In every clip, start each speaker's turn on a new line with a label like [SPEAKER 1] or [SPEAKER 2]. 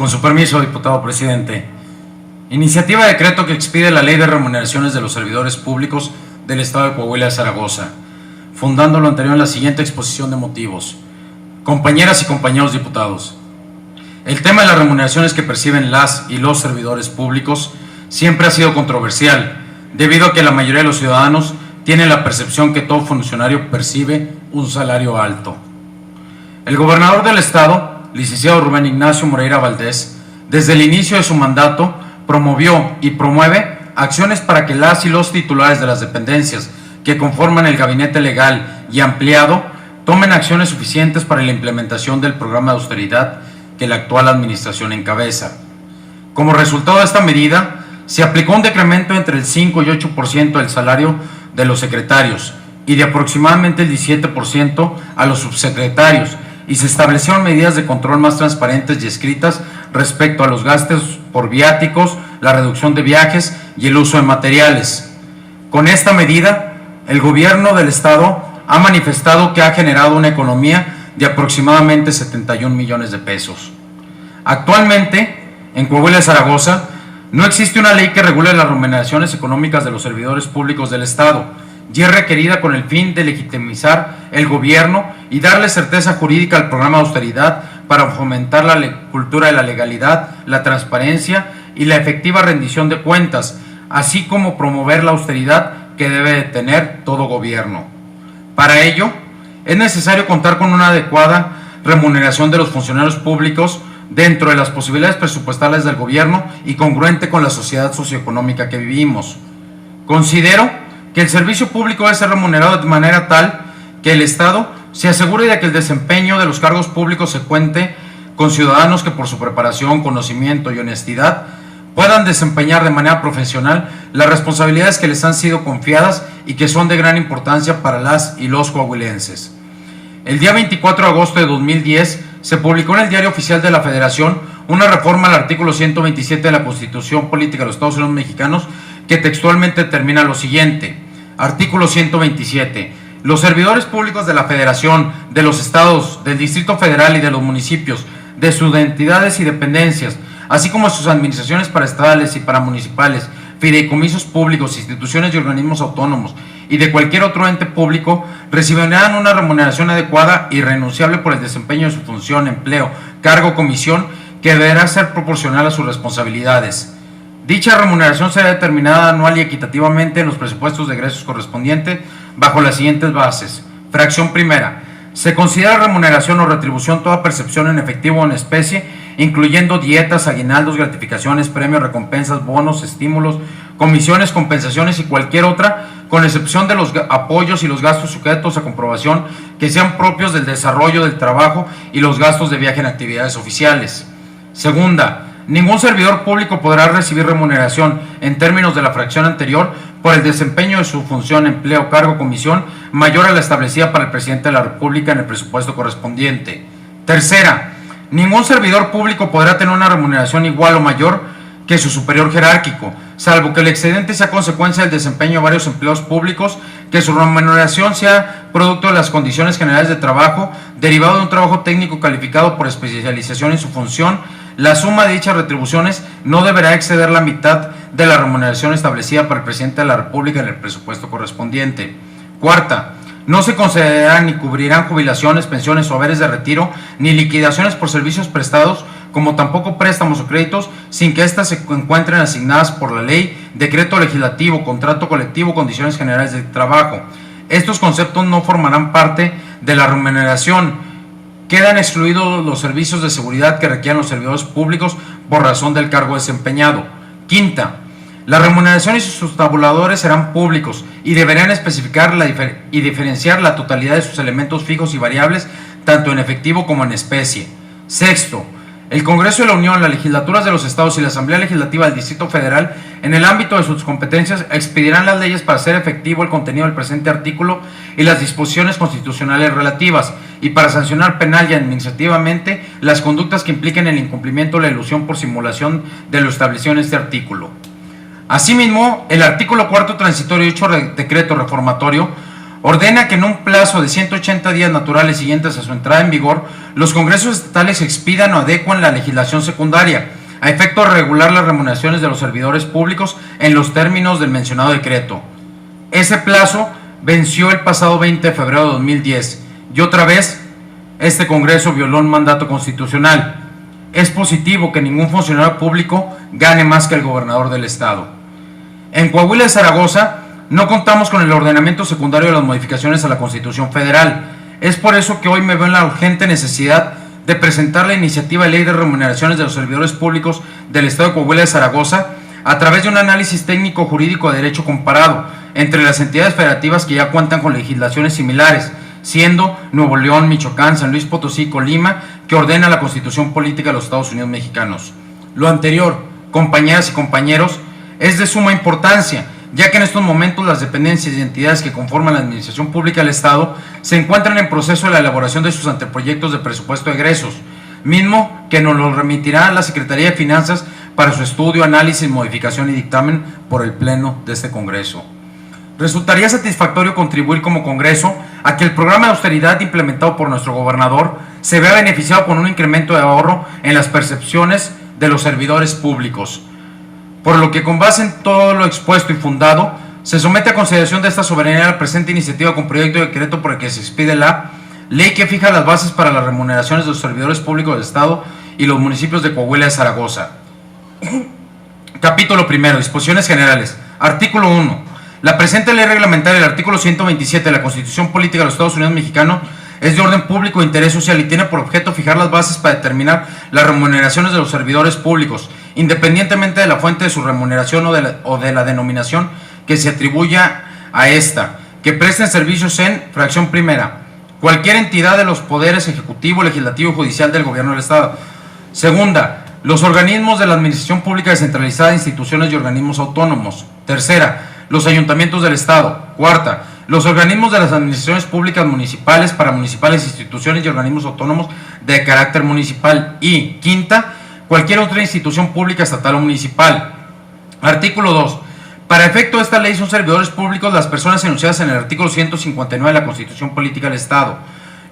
[SPEAKER 1] Con su permiso, diputado presidente. Iniciativa de decreto que expide la Ley de Remuneraciones de los Servidores Públicos del Estado de Coahuila de Zaragoza, fundando lo anterior en la siguiente exposición de motivos. Compañeras y compañeros diputados, el tema de las remuneraciones que perciben las y los servidores públicos siempre ha sido controversial, debido a que la mayoría de los ciudadanos tienen la percepción que todo funcionario percibe un salario alto. El gobernador del Estado, licenciado Rubén Ignacio Moreira Valdés, desde el inicio de su mandato, promovió y promueve acciones para que las y los titulares de las dependencias que conforman el gabinete legal y ampliado tomen acciones suficientes para la implementación del programa de austeridad que la actual administración encabeza. Como resultado de esta medida, se aplicó un decremento entre el 5 y 8% del salario de los secretarios y de aproximadamente el 17% a los subsecretarios, y se establecieron medidas de control más transparentes y escritas respecto a los gastos por viáticos, la reducción de viajes y el uso de materiales. Con esta medida, el gobierno del Estado ha manifestado que ha generado una economía de aproximadamente 71 millones de pesos. Actualmente, en Coahuila de Zaragoza, no existe una ley que regule las remuneraciones económicas de los servidores públicos del Estado, y es requerida con el fin de legitimizar el gobierno y darle certeza jurídica al programa de austeridad para fomentar la cultura de la legalidad, la transparencia y la efectiva rendición de cuentas, así como promover la austeridad que debe de tener todo gobierno. Para ello, es necesario contar con una adecuada remuneración de los funcionarios públicos dentro de las posibilidades presupuestales del gobierno y congruente con la sociedad socioeconómica que vivimos. Considero que el servicio público debe ser remunerado de manera tal que el Estado se asegure de que el desempeño de los cargos públicos se cuente con ciudadanos que por su preparación, conocimiento y honestidad puedan desempeñar de manera profesional las responsabilidades que les han sido confiadas y que son de gran importancia para las y los coahuilenses. El día 24 de agosto de 2010 se publicó en el Diario Oficial de la Federación una reforma al artículo 127 de la Constitución Política de los Estados Unidos Mexicanos que textualmente determina lo siguiente. Artículo 127. Los servidores públicos de la Federación, de los estados, del Distrito Federal y de los municipios, de sus entidades y dependencias, así como sus administraciones paraestatales y paramunicipales, fideicomisos públicos, instituciones y organismos autónomos y de cualquier otro ente público, recibirán una remuneración adecuada y irrenunciable por el desempeño de su función, empleo, cargo o comisión que deberá ser proporcional a sus responsabilidades. Dicha remuneración será determinada anual y equitativamente en los presupuestos de egresos correspondientes bajo las siguientes bases. Fracción primera. Se considera remuneración o retribución toda percepción en efectivo o en especie, incluyendo dietas, aguinaldos, gratificaciones, premios, recompensas, bonos, estímulos, comisiones, compensaciones y cualquier otra, con excepción de los apoyos y los gastos sujetos a comprobación que sean propios del desarrollo del trabajo y los gastos de viaje en actividades oficiales. Segunda. Ningún servidor público podrá recibir remuneración en términos de la fracción anterior por el desempeño de su función, empleo, cargo o comisión mayor a la establecida para el presidente de la República en el presupuesto correspondiente. Tercera, ningún servidor público podrá tener una remuneración igual o mayor que su superior jerárquico, salvo que el excedente sea consecuencia del desempeño de varios empleos públicos, que su remuneración sea producto de las condiciones generales de trabajo, derivado de un trabajo técnico calificado por especialización en su función. La suma de dichas retribuciones no deberá exceder la mitad de la remuneración establecida para el presidente de la República en el presupuesto correspondiente. Cuarta, no se concederán ni cubrirán jubilaciones, pensiones o haberes de retiro, ni liquidaciones por servicios prestados, como tampoco préstamos o créditos, sin que éstas se encuentren asignadas por la ley, decreto legislativo, contrato colectivo, condiciones generales de trabajo. Estos conceptos no formarán parte de la remuneración. Quedan excluidos los servicios de seguridad que requieran los servidores públicos por razón del cargo desempeñado. Quinta, la remuneración y sus tabuladores serán públicos y deberán especificar y diferenciar la totalidad de sus elementos fijos y variables, tanto en efectivo como en especie. Sexto, el Congreso de la Unión, las legislaturas de los estados y la Asamblea Legislativa del Distrito Federal, en el ámbito de sus competencias, expedirán las leyes para hacer efectivo el contenido del presente artículo y las disposiciones constitucionales relativas, y para sancionar penal y administrativamente las conductas que impliquen el incumplimiento o la elusión por simulación de lo establecido en este artículo. Asimismo, el artículo 4 transitorio y dicho decreto reformatorio ordena que en un plazo de 180 días naturales siguientes a su entrada en vigor, los congresos estatales expidan o adecuen la legislación secundaria, a efecto de regular las remuneraciones de los servidores públicos en los términos del mencionado decreto. Ese plazo venció el pasado 20 de febrero de 2010 y otra vez este Congreso violó un mandato constitucional. Es positivo que ningún funcionario público gane más que el gobernador del estado. En Coahuila de Zaragoza no contamos con el ordenamiento secundario de las modificaciones a la Constitución Federal. Es por eso que hoy me veo en la urgente necesidad de presentar la iniciativa de ley de remuneraciones de los servidores públicos del estado de Coahuila de Zaragoza a través de un análisis técnico jurídico de derecho comparado entre las entidades federativas que ya cuentan con legislaciones similares, siendo Nuevo León, Michoacán, San Luis Potosí y Colima, que ordena la Constitución Política de los Estados Unidos Mexicanos. Lo anterior, compañeras y compañeros, es de suma importancia, ya que en estos momentos las dependencias y entidades que conforman la administración pública del Estado se encuentran en proceso de la elaboración de sus anteproyectos de presupuesto de egresos, mismo que nos lo remitirá a la Secretaría de Finanzas para su estudio, análisis, modificación y dictamen por el Pleno de este Congreso. Resultaría satisfactorio contribuir como Congreso a que el programa de austeridad implementado por nuestro gobernador se vea beneficiado con un incremento de ahorro en las percepciones de los servidores públicos. Por lo que, con base en todo lo expuesto y fundado, se somete a consideración de esta soberanía la presente iniciativa con proyecto de decreto por el que se expide la ley que fija las bases para las remuneraciones de los servidores públicos del Estado y los municipios de Coahuila de Zaragoza. Capítulo primero. Disposiciones generales. Artículo 1. La presente ley reglamentaria del artículo 127 de la Constitución Política de los Estados Unidos Mexicanos es de orden público e interés social y tiene por objeto fijar las bases para determinar las remuneraciones de los servidores públicos, independientemente de la fuente de su remuneración o de la denominación que se atribuya a esta, que presten servicios en, fracción primera, cualquier entidad de los poderes ejecutivo, legislativo y judicial del gobierno del Estado. Segunda, los organismos de la administración pública descentralizada, instituciones y organismos autónomos. Tercera, los ayuntamientos del Estado. Cuarta, los organismos de las administraciones públicas municipales, paramunicipales, instituciones y organismos autónomos de carácter municipal. Y quinta, cualquier otra institución pública, estatal o municipal. Artículo 2. Para efecto de esta ley son servidores públicos las personas enunciadas en el artículo 159 de la Constitución Política del Estado.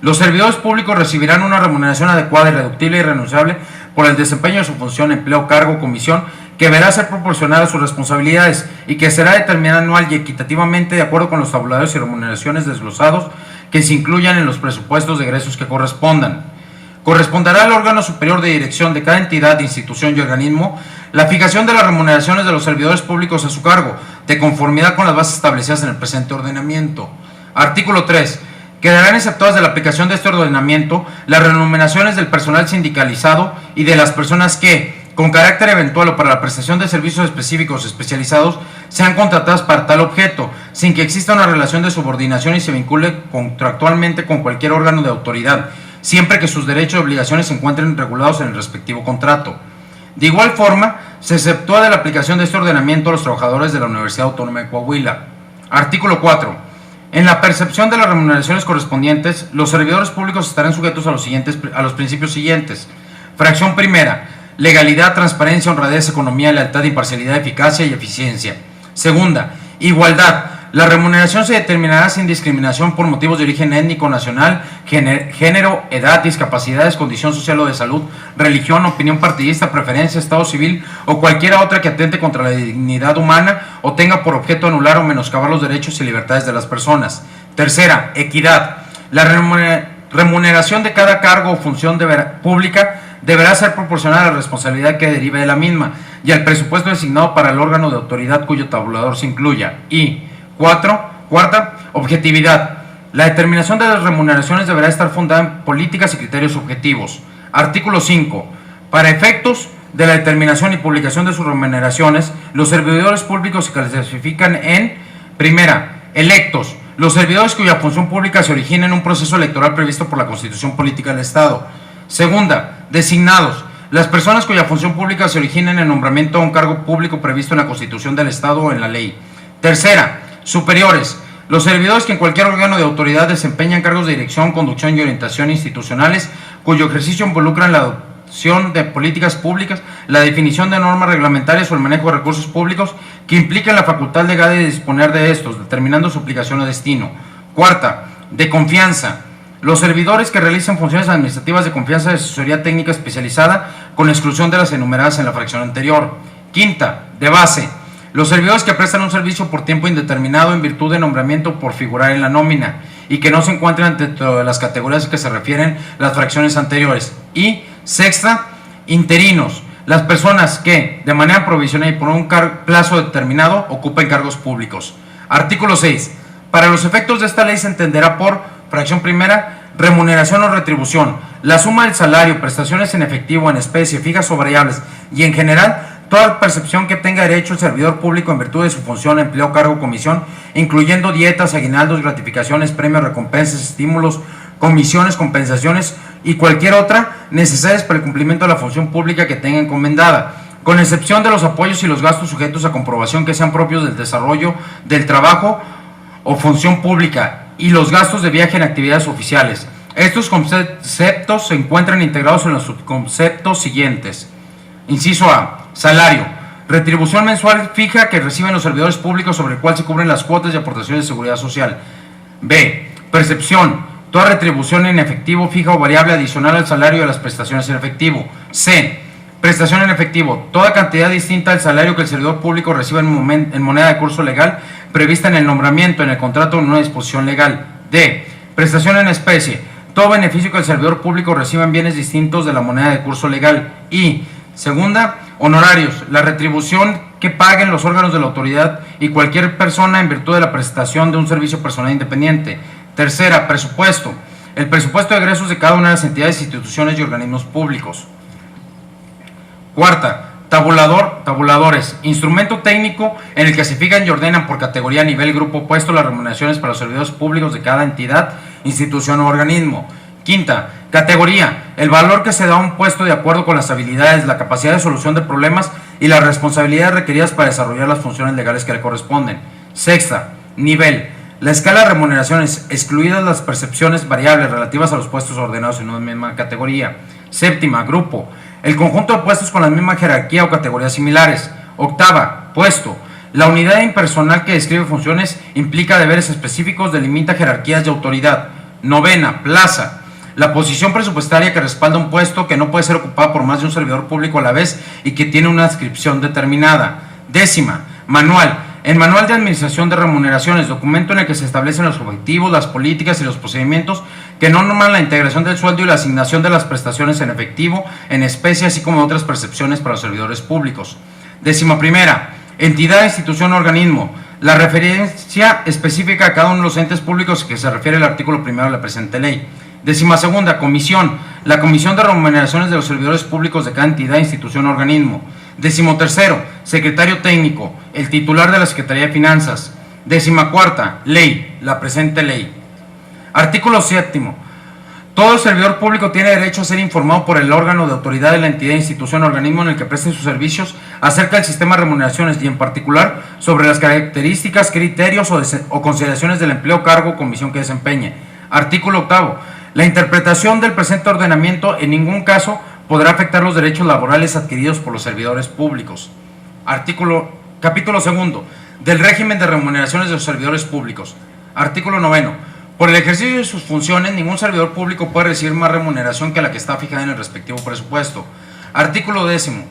[SPEAKER 1] Los servidores públicos recibirán una remuneración adecuada, irreductible y irrenunciable por el desempeño de su función, empleo, cargo o comisión, que deberá ser proporcional a sus responsabilidades y que será determinada anual y equitativamente de acuerdo con los tabuladores y remuneraciones desglosados que se incluyan en los presupuestos de egresos que correspondan. Corresponderá al órgano superior de dirección de cada entidad, institución y organismo la fijación de las remuneraciones de los servidores públicos a su cargo, de conformidad con las bases establecidas en el presente ordenamiento. Artículo 3. Quedarán exceptuadas de la aplicación de este ordenamiento las remuneraciones del personal sindicalizado y de las personas que, con carácter eventual o para la prestación de servicios específicos especializados, sean contratadas para tal objeto, sin que exista una relación de subordinación y se vincule contractualmente con cualquier órgano de autoridad, siempre que sus derechos y obligaciones se encuentren regulados en el respectivo contrato. De igual forma, se exceptúa de la aplicación de este ordenamiento a los trabajadores de la Universidad Autónoma de Coahuila. Artículo 4. En la percepción de las remuneraciones correspondientes, los servidores públicos estarán sujetos a los principios siguientes. Fracción primera. Legalidad, transparencia, honradez, economía, lealtad, imparcialidad, eficacia y eficiencia. Segunda, igualdad. La remuneración se determinará sin discriminación por motivos de origen étnico, nacional, género, edad, discapacidades, condición social o de salud, religión, opinión partidista, preferencia, estado civil o cualquiera otra que atente contra la dignidad humana o tenga por objeto anular o menoscabar los derechos y libertades de las personas. Tercera, equidad. La remuneración de cada cargo o función pública deberá ser proporcional a la responsabilidad que derive de la misma y al presupuesto designado para el órgano de autoridad cuyo tabulador se incluya. Y cuarta, objetividad. La determinación de las remuneraciones deberá estar fundada en políticas y criterios objetivos. Artículo 5. Para efectos de la determinación y publicación de sus remuneraciones, los servidores públicos se clasifican en: primera, electos, los servidores cuya función pública se origina en un proceso electoral previsto por la Constitución Política del Estado. Segunda, designados, las personas cuya función pública se origina en el nombramiento a un cargo público previsto en la Constitución del Estado o en la ley. Tercera, superiores, los servidores que en cualquier órgano de autoridad desempeñan cargos de dirección, conducción y orientación institucionales, cuyo ejercicio involucra la adopción de políticas públicas, la definición de normas reglamentarias o el manejo de recursos públicos que impliquen la facultad legal de disponer de estos, determinando su aplicación o destino. Cuarta, de confianza. Los servidores que realizan funciones administrativas de confianza de asesoría técnica especializada, con exclusión de las enumeradas en la fracción anterior. Quinta, de base. Los servidores que prestan un servicio por tiempo indeterminado en virtud de nombramiento por figurar en la nómina y que no se encuentran dentro de las categorías que se refieren las fracciones anteriores. Y sexta, interinos. Las personas que, de manera provisional y por un plazo determinado, ocupen cargos públicos. Artículo 6. Para los efectos de esta ley se entenderá por fracción primera, remuneración o retribución, la suma del salario, prestaciones en efectivo, en especie, fijas o variables, y en general, toda percepción que tenga derecho el servidor público en virtud de su función, empleo, cargo o comisión, incluyendo dietas, aguinaldos, gratificaciones, premios, recompensas, estímulos, comisiones, compensaciones y cualquier otra necesarias para el cumplimiento de la función pública que tenga encomendada, con excepción de los apoyos y los gastos sujetos a comprobación que sean propios del desarrollo del trabajo o función pública y los gastos de viaje en actividades oficiales. Estos conceptos se encuentran integrados en los subconceptos siguientes. Inciso A. Salario. Retribución mensual fija que reciben los servidores públicos sobre el cual se cubren las cuotas y aportaciones de seguridad social. B. Percepción. Toda retribución en efectivo fija o variable adicional al salario de las prestaciones en efectivo. C. Prestación en efectivo. Toda cantidad distinta al salario que el servidor público reciba en moneda de curso legal prevista en el nombramiento, en el contrato o en una disposición legal. D. Prestación en especie. Todo beneficio que el servidor público reciba en bienes distintos de la moneda de curso legal. Y segunda, honorarios. La retribución que paguen los órganos de la autoridad y cualquier persona en virtud de la prestación de un servicio personal independiente. Tercera, presupuesto. El presupuesto de egresos de cada una de las entidades, instituciones y organismos públicos. Cuarta, tabuladores, instrumento técnico en el que se fijan y ordenan por categoría, nivel, grupo, puesto las remuneraciones para los servidores públicos de cada entidad, institución o organismo. Quinta, categoría, el valor que se da a un puesto de acuerdo con las habilidades, la capacidad de solución de problemas y las responsabilidades requeridas para desarrollar las funciones legales que le corresponden. Sexta, nivel, la escala de remuneraciones, excluidas las percepciones variables relativas a los puestos ordenados en una misma categoría. Séptima, grupo, el conjunto de puestos con la misma jerarquía o categorías similares. Octava, puesto. La unidad impersonal que describe funciones implica deberes específicos, delimita jerarquías de autoridad. Novena, plaza. La posición presupuestaria que respalda un puesto que no puede ser ocupada por más de un servidor público a la vez y que tiene una adscripción determinada. Décima, manual. El manual de administración de remuneraciones, documento en el que se establecen los objetivos, las políticas y los procedimientos que norman la integración del sueldo y la asignación de las prestaciones en efectivo, en especie, así como otras percepciones para los servidores públicos. Décima primera, entidad, institución o organismo. La referencia específica a cada uno de los entes públicos que se refiere al artículo primero de la presente ley. Décima segunda, comisión. La comisión de remuneraciones de los servidores públicos de cada entidad, institución o organismo. Décimo tercero, secretario técnico, el titular de la Secretaría de Finanzas. Décima cuarta, ley, la presente ley. Artículo séptimo. Todo servidor público tiene derecho a ser informado por el órgano de autoridad de la entidad, institución o organismo en el que preste sus servicios acerca del sistema de remuneraciones y en particular sobre las características, criterios o consideraciones del empleo, cargo o comisión que desempeñe. Artículo octavo. La interpretación del presente ordenamiento en ningún caso podrá afectar los derechos laborales adquiridos por los servidores públicos. Capítulo segundo. Del régimen de remuneraciones de los servidores públicos. Artículo noveno. Por el ejercicio de sus funciones, ningún servidor público puede recibir más remuneración que la que está fijada en el respectivo presupuesto. Artículo décimo.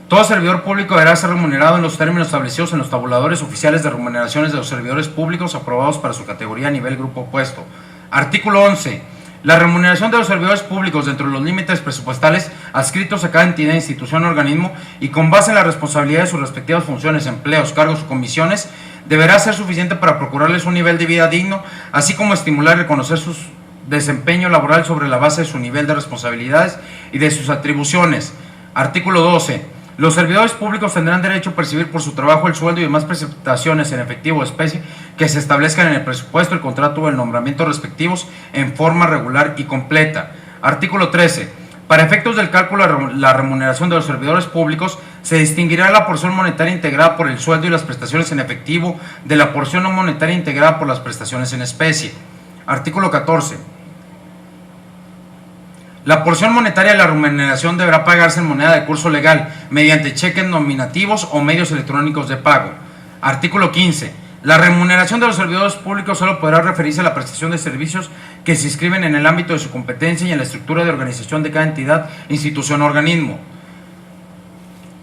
[SPEAKER 1] Todo servidor público deberá ser remunerado en los términos establecidos en los tabuladores oficiales de remuneraciones de los servidores públicos aprobados para su categoría, nivel, grupo o puesto. Artículo 11. La remuneración de los servidores públicos dentro de los límites presupuestales adscritos a cada entidad, institución o organismo y con base en la responsabilidad de sus respectivas funciones, empleos, cargos o comisiones, deberá ser suficiente para procurarles un nivel de vida digno, así como estimular y reconocer su desempeño laboral sobre la base de su nivel de responsabilidades y de sus atribuciones. Artículo 12. Los servidores públicos tendrán derecho a percibir por su trabajo el sueldo y demás prestaciones en efectivo o especie que se establezcan en el presupuesto, el contrato o el nombramiento respectivos en forma regular y completa. Artículo 13. Para efectos del cálculo de la remuneración de los servidores públicos, se distinguirá la porción monetaria integrada por el sueldo y las prestaciones en efectivo de la porción no monetaria integrada por las prestaciones en especie. Artículo 14. La porción monetaria de la remuneración deberá pagarse en moneda de curso legal, mediante cheques nominativos o medios electrónicos de pago. Artículo 15. La remuneración de los servidores públicos solo podrá referirse a la prestación de servicios que se inscriben en el ámbito de su competencia y en la estructura de organización de cada entidad, institución o organismo.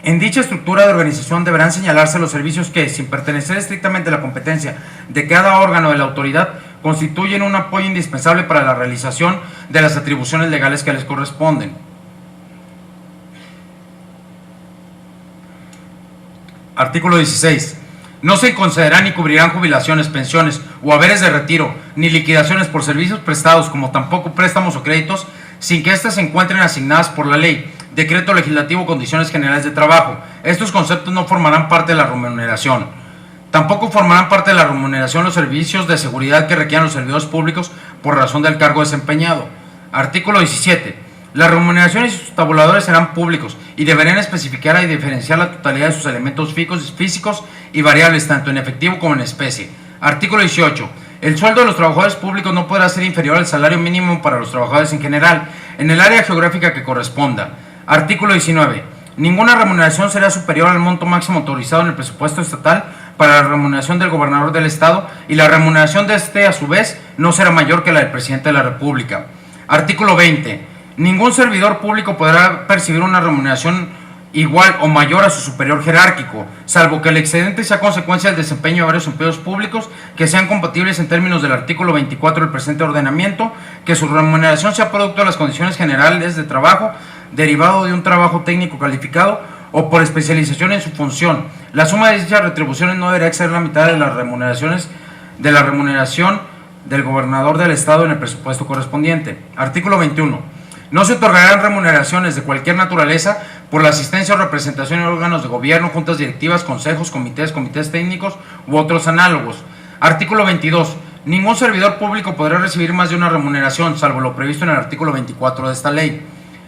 [SPEAKER 1] En dicha estructura de organización deberán señalarse los servicios que, sin pertenecer estrictamente a la competencia de cada órgano de la autoridad, constituyen un apoyo indispensable para la realización de las atribuciones legales que les corresponden. Artículo 16. No se concederán ni cubrirán jubilaciones, pensiones o haberes de retiro, ni liquidaciones por servicios prestados, como tampoco préstamos o créditos, sin que éstas se encuentren asignadas por la ley, decreto legislativo o condiciones generales de trabajo. Estos conceptos no formarán parte de la remuneración. Tampoco formarán parte de la remuneración los servicios de seguridad que requieran los servidores públicos por razón del cargo desempeñado. Artículo 17. Las remuneraciones y sus tabuladores serán públicos y deberán especificar y diferenciar la totalidad de sus elementos físicos y variables, tanto en efectivo como en especie. Artículo 18. El sueldo de los trabajadores públicos no podrá ser inferior al salario mínimo para los trabajadores en general, en el área geográfica que corresponda. Artículo 19. Ninguna remuneración será superior al monto máximo autorizado en el presupuesto estatal para la remuneración del gobernador del estado, y la remuneración de este, a su vez, no será mayor que la del presidente de la República. Artículo 20. Ningún servidor público podrá percibir una remuneración igual o mayor a su superior jerárquico, salvo que el excedente sea consecuencia del desempeño de varios empleos públicos que sean compatibles en términos del artículo 24 del presente ordenamiento, que su remuneración sea producto de las condiciones generales de trabajo, derivado de un trabajo técnico calificado o por especialización en su función. La suma de dichas retribuciones no deberá exceder la mitad de las remuneración del gobernador del estado en el presupuesto correspondiente. Artículo 21. No se otorgarán remuneraciones de cualquier naturaleza por la asistencia o representación en órganos de gobierno, juntas directivas, consejos, comités técnicos u otros análogos. Artículo 22. Ningún servidor público podrá recibir más de una remuneración, salvo lo previsto en el artículo 24 de esta ley.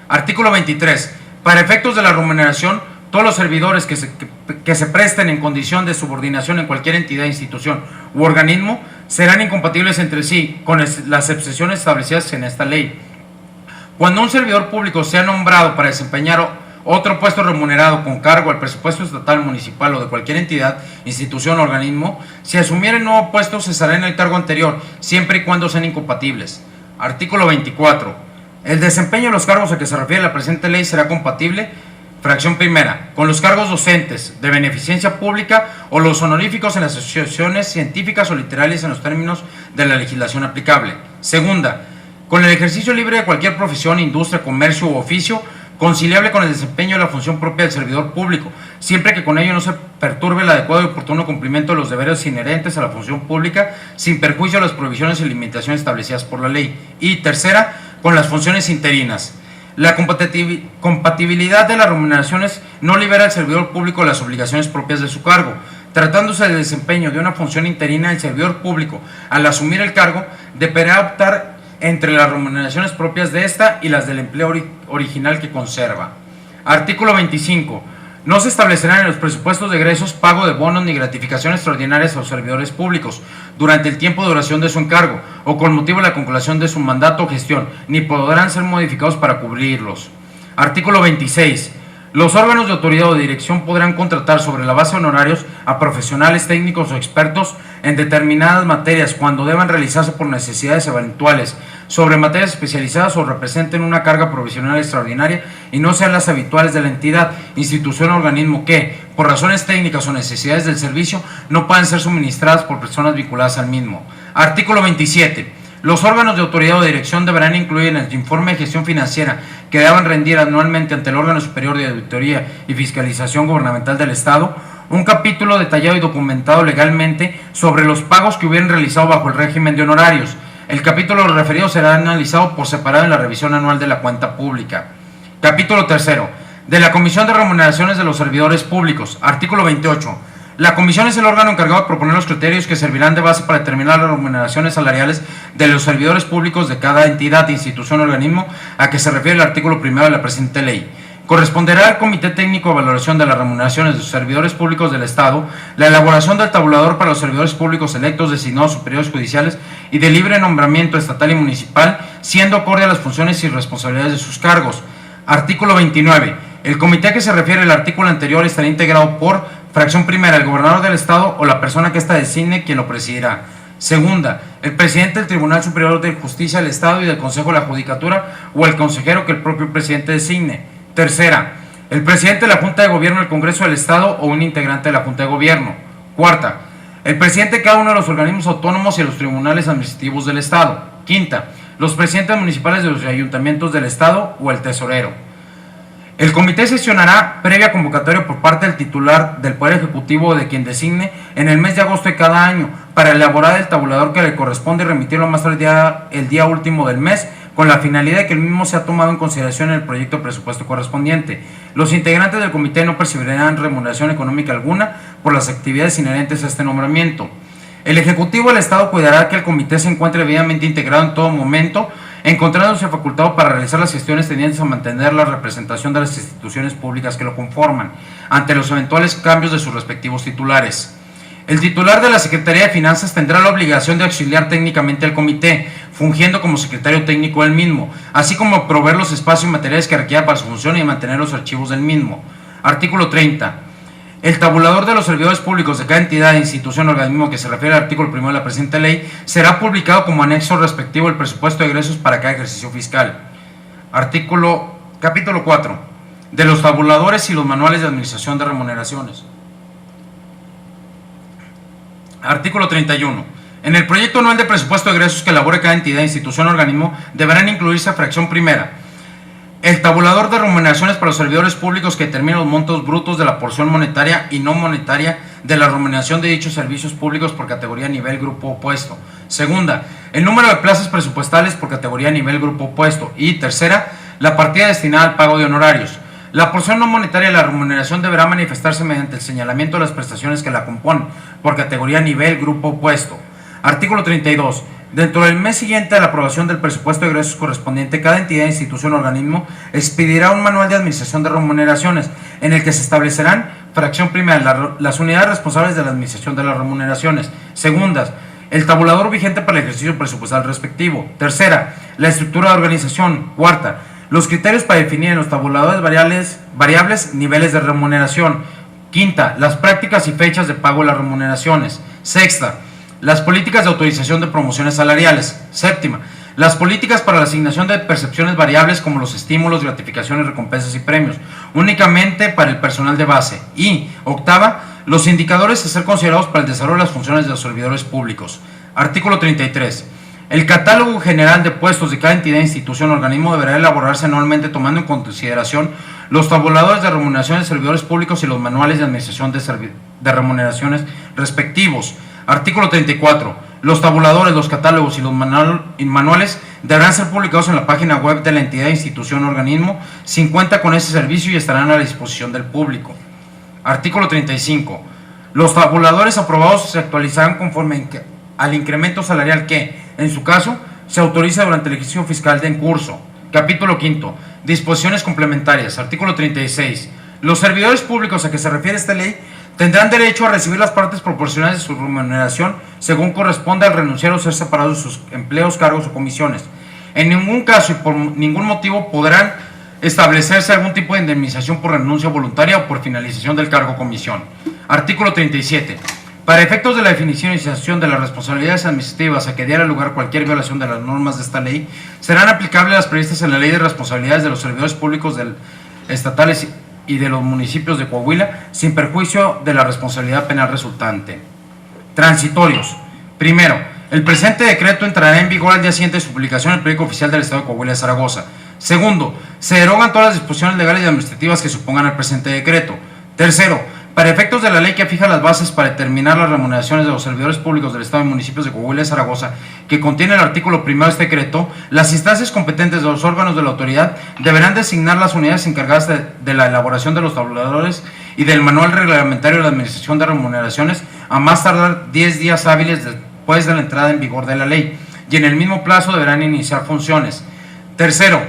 [SPEAKER 1] Artículo 23. Para efectos de la remuneración, todos los servidores que se presten en condición de subordinación en cualquier entidad, institución u organismo serán incompatibles entre sí, con las excepciones establecidas en esta ley. Cuando un servidor público sea nombrado para desempeñar otro puesto remunerado con cargo al presupuesto estatal, municipal o de cualquier entidad, institución o organismo, si asumiera el nuevo puesto cesará en el cargo anterior, siempre y cuando sean incompatibles. Artículo 24. El desempeño de los cargos a que se refiere la presente ley será compatible, fracción primera, con los cargos docentes, de beneficencia pública o los honoríficos en las asociaciones científicas o literarias en los términos de la legislación aplicable. Segunda, con el ejercicio libre de cualquier profesión, industria, comercio u oficio, conciliable con el desempeño de la función propia del servidor público, siempre que con ello no se perturbe el adecuado y oportuno cumplimiento de los deberes inherentes a la función pública, sin perjuicio de las provisiones y limitaciones establecidas por la ley. Y tercera, con las funciones interinas. La compatibilidad de las remuneraciones no libera al servidor público de las obligaciones propias de su cargo. Tratándose del desempeño de una función interina, el servidor público, al asumir el cargo, deberá optar entre las remuneraciones propias de esta y las del empleo original que conserva. Artículo 25. No se establecerán en los presupuestos de egresos pago de bonos ni gratificaciones extraordinarias a los servidores públicos durante el tiempo de duración de su encargo o con motivo de la conclusión de su mandato o gestión, ni podrán ser modificados para cubrirlos. Artículo 26. Los órganos de autoridad o dirección podrán contratar sobre la base de honorarios a profesionales técnicos o expertos en determinadas materias cuando deban realizarse por necesidades eventuales sobre materias especializadas o representen una carga provisional extraordinaria y no sean las habituales de la entidad, institución o organismo que, por razones técnicas o necesidades del servicio, no puedan ser suministradas por personas vinculadas al mismo. Artículo 27. Los órganos de autoridad o dirección deberán incluir en el informe de gestión financiera que deban rendir anualmente ante el órgano superior de auditoría y fiscalización gubernamental del Estado un capítulo detallado y documentado legalmente sobre los pagos que hubieran realizado bajo el régimen de honorarios. El capítulo referido será analizado por separado en la revisión anual de la cuenta pública. Capítulo 3. De la Comisión de Remuneraciones de los Servidores Públicos. Artículo 28. La comisión es el órgano encargado de proponer los criterios que servirán de base para determinar las remuneraciones salariales de los servidores públicos de cada entidad, institución o organismo a que se refiere el artículo 1 de la presente ley. Corresponderá al Comité Técnico de Valoración de las Remuneraciones de los Servidores Públicos del Estado la elaboración del tabulador para los servidores públicos electos, designados superiores judiciales y de libre nombramiento estatal y municipal, siendo acorde a las funciones y responsabilidades de sus cargos. Artículo 29. El comité a que se refiere el artículo anterior estará integrado por Fracción primera, el gobernador del estado o la persona que ésta designe quien lo presidirá. Segunda, el presidente del Tribunal Superior de Justicia del Estado y del Consejo de la Judicatura o el consejero que el propio presidente designe. Tercera, el presidente de la Junta de Gobierno del Congreso del Estado o un integrante de la Junta de Gobierno. Cuarta, el presidente de cada uno de los organismos autónomos y los tribunales administrativos del Estado. Quinta, los presidentes municipales de los ayuntamientos del Estado o el tesorero. El comité sesionará previa convocatoria por parte del titular del Poder Ejecutivo o de quien designe en el mes de agosto de cada año para elaborar el tabulador que le corresponde y remitirlo más tarde el día último del mes con la finalidad de que el mismo sea tomado en consideración en el proyecto de presupuesto correspondiente. Los integrantes del comité no percibirán remuneración económica alguna por las actividades inherentes a este nombramiento. El Ejecutivo del Estado cuidará que el comité se encuentre debidamente integrado en todo momento, encontrándose facultado para realizar las gestiones tendientes a mantener la representación de las instituciones públicas que lo conforman, ante los eventuales cambios de sus respectivos titulares. El titular de la Secretaría de Finanzas tendrá la obligación de auxiliar técnicamente al comité, fungiendo como secretario técnico del mismo, así como proveer los espacios y materiales que requiera para su función y mantener los archivos del mismo. Artículo 30. El tabulador de los servidores públicos de cada entidad, institución o organismo que se refiere al artículo 1 de la presente ley será publicado como anexo respectivo al presupuesto de egresos para cada ejercicio fiscal. Capítulo 4. De los tabuladores y los manuales de administración de remuneraciones. Artículo 31. En el proyecto anual de presupuesto de egresos que elabore cada entidad, institución o organismo deberán incluirse fracción primera. El tabulador de remuneraciones para los servidores públicos que determina los montos brutos de la porción monetaria y no monetaria de la remuneración de dichos servicios públicos por categoría, nivel, grupo o puesto. Segunda, el número de plazas presupuestales por categoría, nivel, grupo o puesto. Y tercera, la partida destinada al pago de honorarios. La porción no monetaria de la remuneración deberá manifestarse mediante el señalamiento de las prestaciones que la componen por categoría, nivel, grupo o puesto. Artículo 32. Dentro del mes siguiente a la aprobación del presupuesto de egresos correspondiente, cada entidad, institución o organismo expedirá un manual de administración de remuneraciones en el que se establecerán, fracción primera, las unidades responsables de la administración de las remuneraciones. Segundas, el tabulador vigente para el ejercicio presupuestal respectivo. Tercera, la estructura de organización. Cuarta, los criterios para definir en los tabuladores variables niveles de remuneración. Quinta, las prácticas y fechas de pago de las remuneraciones. Sexta, las políticas de autorización de promociones salariales. Séptima, las políticas para la asignación de percepciones variables como los estímulos, gratificaciones, recompensas y premios, únicamente para el personal de base. Y octava, los indicadores a ser considerados para el desarrollo de las funciones de los servidores públicos. Artículo 33. El catálogo general de puestos de cada entidad, institución o organismo deberá elaborarse anualmente tomando en consideración los tabuladores de remuneración de servidores públicos y los manuales de administración de remuneraciones respectivos. Artículo 34. Los tabuladores, los catálogos y los manuales deberán ser publicados en la página web de la entidad, institución o organismo si cuenta con ese servicio y estarán a la disposición del público. Artículo 35. Los tabuladores aprobados se actualizarán conforme al incremento salarial que, en su caso, se autoriza durante el ejercicio fiscal en curso. Capítulo 5. Disposiciones complementarias. Artículo 36. Los servidores públicos a que se refiere esta ley tendrán derecho a recibir las partes proporcionales de su remuneración según corresponda al renunciar o ser separados de sus empleos, cargos o comisiones. En ningún caso y por ningún motivo podrán establecerse algún tipo de indemnización por renuncia voluntaria o por finalización del cargo o comisión. Artículo 37. Para efectos de la definición y sanción de las responsabilidades administrativas a que diera lugar cualquier violación de las normas de esta ley, serán aplicables las previstas en la Ley de Responsabilidades de los Servidores Públicos estatales y de los municipios de Coahuila, sin perjuicio de la responsabilidad penal resultante. Transitorios. Primero, el presente decreto entrará en vigor al día siguiente de su publicación en el Periódico Oficial del Estado de Coahuila de Zaragoza. Segundo, se derogan todas las disposiciones legales y administrativas que supongan el presente decreto. Tercero, para efectos de la ley que fija las bases para determinar las remuneraciones de los servidores públicos del Estado y municipios de Coahuila de Zaragoza, que contiene el artículo 1 de este decreto, las instancias competentes de los órganos de la autoridad deberán designar las unidades encargadas de la elaboración de los tabuladores y del manual reglamentario de la administración de remuneraciones a más tardar 10 días hábiles después de la entrada en vigor de la ley, y en el mismo plazo deberán iniciar funciones. Tercero,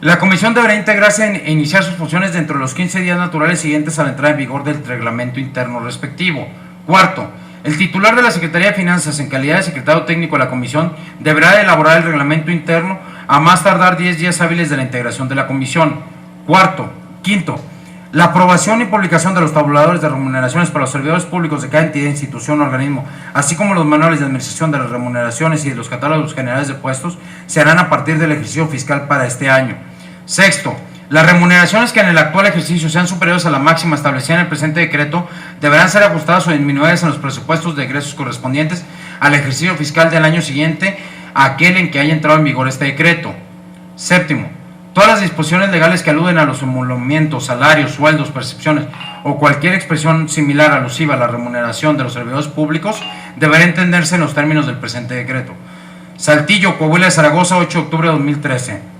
[SPEAKER 1] la comisión deberá integrarse e iniciar sus funciones dentro de los 15 días naturales siguientes a la entrada en vigor del reglamento interno respectivo. Cuarto, el titular de la Secretaría de Finanzas, en calidad de secretario técnico de la comisión, deberá elaborar el reglamento interno a más tardar 10 días hábiles de la integración de la comisión. Quinto, La aprobación y publicación de los tabuladores de remuneraciones para los servidores públicos de cada entidad, institución o organismo, así como los manuales de administración de las remuneraciones y de los catálogos generales de puestos, se harán a partir del ejercicio fiscal para este año. Sexto, las remuneraciones que en el actual ejercicio sean superiores a la máxima establecida en el presente decreto deberán ser ajustadas o disminuidas en los presupuestos de egresos correspondientes al ejercicio fiscal del año siguiente a aquel en que haya entrado en vigor este decreto. Séptimo, todas las disposiciones legales que aluden a los emolumentos, salarios, sueldos, percepciones o cualquier expresión similar alusiva a la remuneración de los servidores públicos deberá entenderse en los términos del presente decreto. Saltillo, Coahuila de Zaragoza, 8 de octubre de 2013.